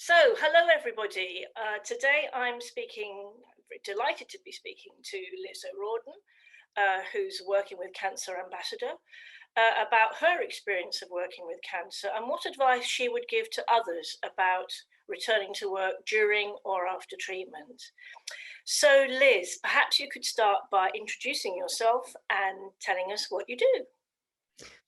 Hello everybody. Today I'm delighted to be speaking to Liz O'Riordan, who's working with Cancer Ambassador, about her experience of working with cancer and what advice she would give to others about returning to work during or after treatment. So Liz, perhaps you could start by introducing yourself and telling us what you do.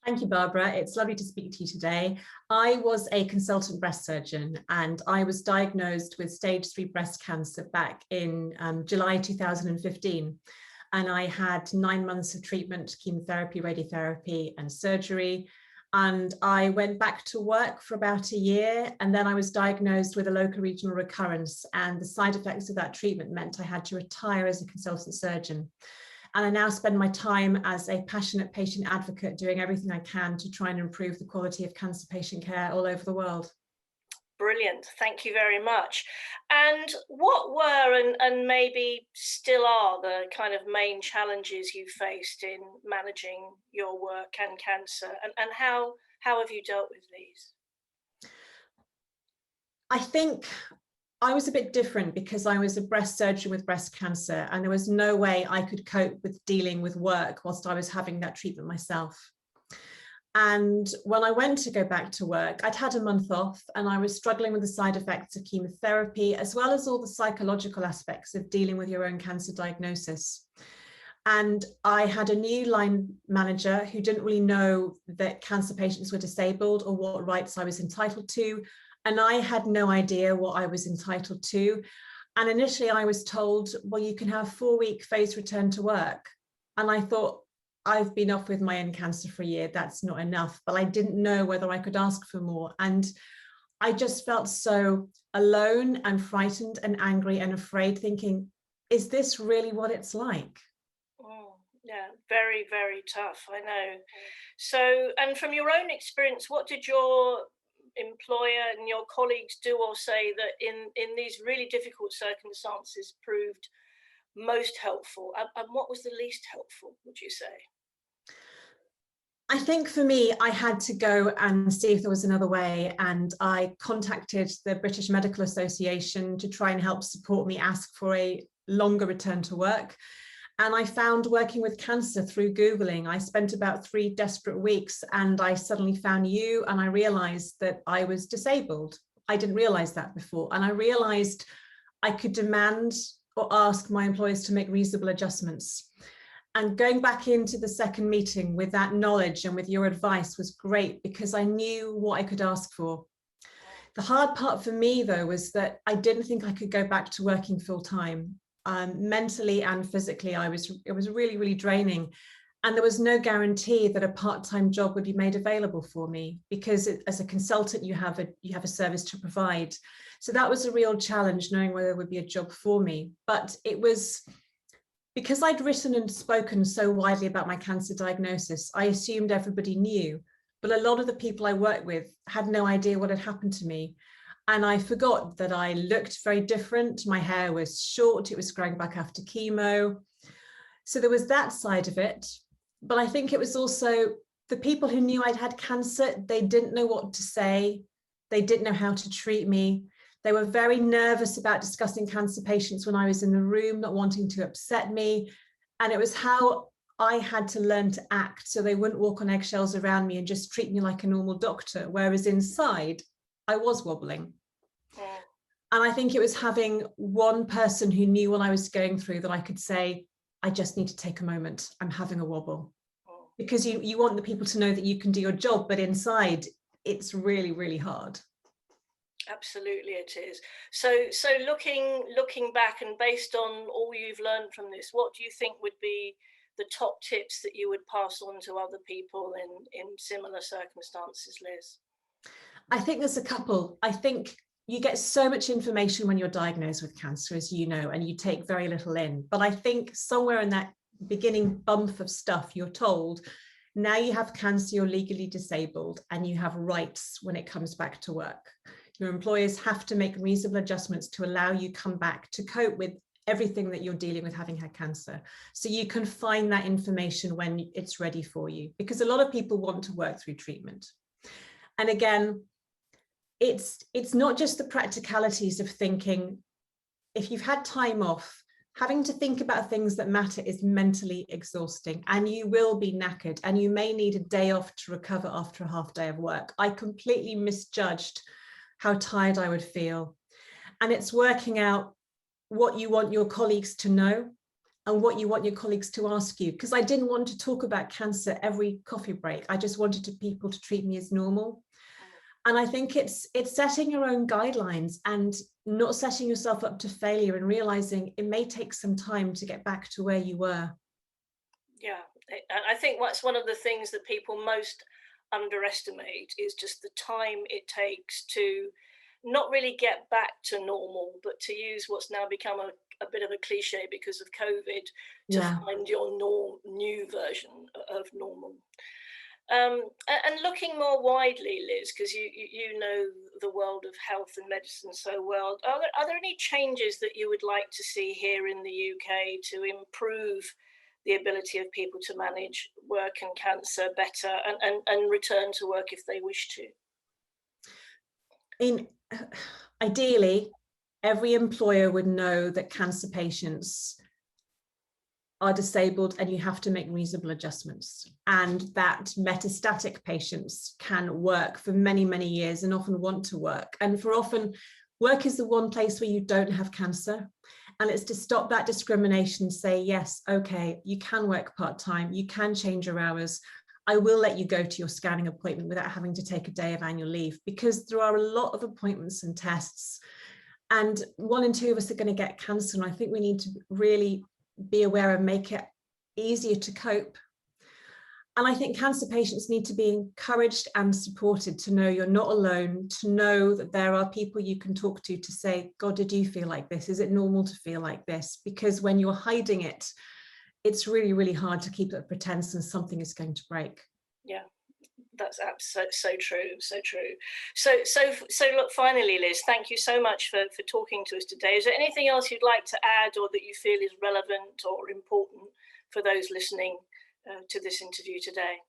Thank you, Barbara. It's lovely to speak to you today. I was a consultant breast surgeon and I was diagnosed with stage 3 breast cancer back in July 2015. And I had 9 months of treatment, chemotherapy, radiotherapy and surgery. And I went back to work for about a year, and then I was diagnosed with a local regional recurrence, and the side effects of that treatment meant I had to retire as a consultant surgeon. And I now spend my time as a passionate patient advocate doing everything I can to try and improve the quality of cancer patient care all over the world. Brilliant, thank you very much. And what were and maybe still are the kind of main challenges you faced in managing your work and cancer, and how have you dealt with these? I think I was a bit different because I was a breast surgeon with breast cancer, and there was no way I could cope with dealing with work whilst I was having that treatment myself. And when I went to go back to work, I'd had a month off and I was struggling with the side effects of chemotherapy, as well as all the psychological aspects of dealing with your own cancer diagnosis. And I had a new line manager who didn't really know that cancer patients were disabled or what rights I was entitled to. And I had no idea what I was entitled to. And initially I was told, well, you can have 4-week phased return to work. And I thought, I've been off with my own cancer for a year, that's not enough. But I didn't know whether I could ask for more. And I just felt so alone and frightened and angry and afraid, thinking, is this really what it's like? Oh, yeah, very, very tough, I know. So, and from your own experience, what did your employer and your colleagues do or say that in these really difficult circumstances proved most helpful, and what was the least helpful, would you say? I think for me, I had to go and see if there was another way, and I contacted the British Medical Association to try and help support me ask for a longer return to work. And I found working with cancer through Googling. I spent about 3 desperate weeks and I suddenly found you, and I realized that I was disabled. I didn't realize that before. And I realized I could demand or ask my employers to make reasonable adjustments. And going back into the second meeting with that knowledge and with your advice was great, because I knew what I could ask for. The hard part for me, though, was that I didn't think I could go back to working full time. Mentally and physically, it was really, really draining. And there was no guarantee that a part-time job would be made available for me, because as a consultant, you have a service to provide. So that was a real challenge, knowing whether there would be a job for me. But it was because I'd written and spoken so widely about my cancer diagnosis, I assumed everybody knew. But a lot of the people I worked with had no idea what had happened to me. And I forgot that I looked very different. My hair was short, it was growing back after chemo. So there was that side of it. But I think it was also the people who knew I'd had cancer, they didn't know what to say. They didn't know how to treat me. They were very nervous about discussing cancer patients when I was in the room, not wanting to upset me. And it was how I had to learn to act so they wouldn't walk on eggshells around me and just treat me like a normal doctor, whereas inside I was wobbling. And I think it was having one person who knew what I was going through that I could say, I just need to take a moment, I'm having a wobble. Because you want the people to know that you can do your job, but inside it's really, really hard. Absolutely it is. So looking back and based on all you've learned from this, what do you think would be the top tips that you would pass on to other people in similar circumstances, Liz? I think there's a couple. I think you get so much information when you're diagnosed with cancer, as you know, and you take very little in. But I think somewhere in that beginning bump of stuff, you're told, now you have cancer, you're legally disabled, and you have rights when it comes back to work. Your employers have to make reasonable adjustments to allow you come back to cope with everything that you're dealing with having had cancer. So you can find that information when it's ready for you, because a lot of people want to work through treatment. And again, it's not just the practicalities of thinking. If you've had time off, having to think about things that matter is mentally exhausting, and you will be knackered, and you may need a day off to recover after a half day of work. I completely misjudged how tired I would feel. And it's working out what you want your colleagues to know and what you want your colleagues to ask you. Because I didn't want to talk about cancer every coffee break. I just wanted people to treat me as normal. And I think it's setting your own guidelines and not setting yourself up to failure, and realizing it may take some time to get back to where you were. Yeah, I think what's one of the things that people most underestimate is just the time it takes to not really get back to normal, but to use what's now become a bit of a cliche because of COVID, to Yeah. find your new version of normal. And looking more widely, Liz, because you know the world of health and medicine so well, are there any changes that you would like to see here in the UK to improve the ability of people to manage work and cancer better, and return to work if they wish to? Ideally, every employer would know that cancer patients are disabled and you have to make reasonable adjustments, and that metastatic patients can work for many, many years and often want to work. And for often, work is the one place where you don't have cancer. And it's to stop that discrimination, say, yes, okay, you can work part-time, you can change your hours. I will let you go to your scanning appointment without having to take a day of annual leave, because there are a lot of appointments and tests, and 1 in 2 of us are going to get cancer. And I think we need to really be aware and make it easier to cope. And I think cancer patients need to be encouraged and supported to know you're not alone, to know that there are people you can talk to say, God, did you feel like this? Is it normal to feel like this? Because when you're hiding it, it's really, really hard to keep up pretense and something is going to break. Yeah, that's so true, so true. So look, finally, Liz, thank you so much for talking to us today. Is there anything else you'd like to add, or that you feel is relevant or important for those listening to this interview today?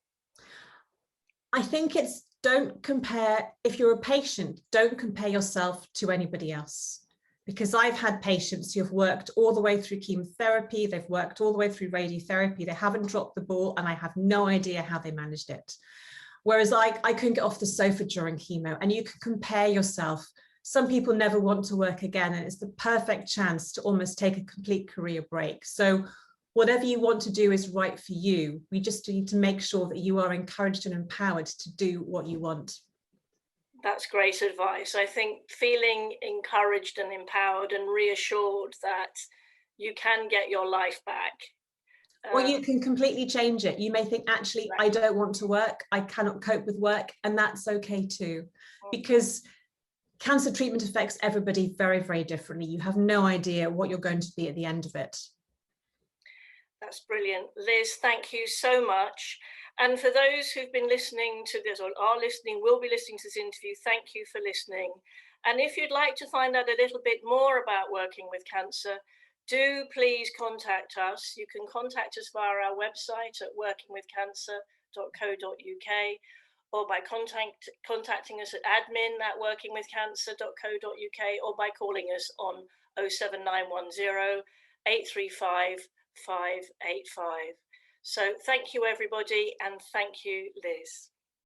I think it's, don't compare. If you're a patient, don't compare yourself to anybody else. Because I've had patients who have worked all the way through chemotherapy, they've worked all the way through radiotherapy, they haven't dropped the ball, and I have no idea how they managed it. Whereas I couldn't get off the sofa during chemo, and you can compare yourself. Some people never want to work again, and it's the perfect chance to almost take a complete career break. So whatever you want to do is right for you. We just need to make sure that you are encouraged and empowered to do what you want. That's great advice. I think feeling encouraged and empowered and reassured that you can get your life back. Or you can completely change it. You may think, actually, I don't want to work, I cannot cope with work, and that's okay too. Because cancer treatment affects everybody very, very differently. You have no idea what you're going to be at the end of it. That's brilliant. Liz, thank you so much. And for those who've been listening to this, or are listening, will be listening to this interview, thank you for listening. And if you'd like to find out a little bit more about working with cancer, do please contact us. You can contact us via our website at workingwithcancer.co.uk, or by contacting us at admin@workingwithcancer.co.uk, or by calling us on 07910 835 585. So thank you, everybody, and thank you, Liz.